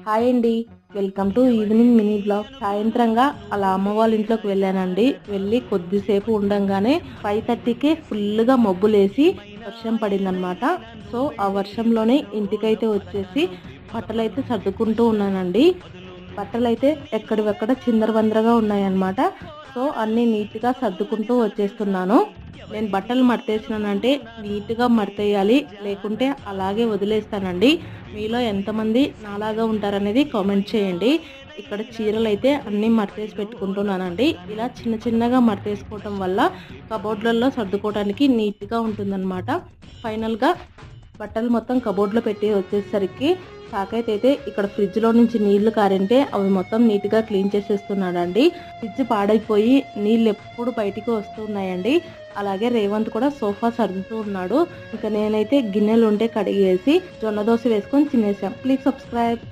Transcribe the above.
Hi అండి, welcome to evening mini blog. సాయంత్రంగా అలా అమ్మ వాళ్ళ ఇంట్లోకి వెళ్ళానండి. వెళ్ళి కొద్దిసేపు ఉండంగానే 5:30కే ఫుల్గా మబ్బులేసి వర్షం పడిందనమాట. సో ఆ వర్షంలోనే ఇంటికైతే వచ్చేసి బట్టలైతే సర్దుకుంటూ ఉన్నానండి. బట్టలైతే ఎక్కడివెక్కడ చిందరవందరగా ఉన్నాయన్నమాట. సో అన్నీ నీట్గా సర్దుకుంటూ వచ్చేస్తున్నాను. నేను బట్టలు మడతేసినానంటే నీట్గా మడతేయాలి, లేకుంటే అలాగే వదిలేస్తానండి. మీలో ఎంతమంది నాలాగా ఉంటారనేది కామెంట్ చేయండి. ఇక్కడ చీరలు అయితే అన్నీ మడతేసి పెట్టుకుంటున్నానండి. ఇలా చిన్న చిన్నగా మడతేసుకోవటం వల్ల కబోర్డ్లలో సర్దుకోవడానికి నీట్గా ఉంటుందన్నమాట. ఫైనల్గా బట్టలు మొత్తం కబోర్డ్లో పెట్టి వచ్చేసరికి సాకైతే అయితే ఇక్కడ ఫ్రిడ్జ్లో నుంచి నీళ్లు కారింటే అవి మొత్తం నీట్గా క్లీన్ చేసేస్తున్నాడండి. ఫ్రిడ్జ్ పాడైపోయి నీళ్ళు ఎప్పుడు బయటికి వస్తున్నాయండి. అలాగే రేవంత్ కూడా సోఫా సర్దుతూ ఉన్నాడు. ఇంకా నేనైతే గిన్నెలు ఉంటే కడిగేసి జొన్న దోశ వేసుకొని తినేసాం. Please subscribe.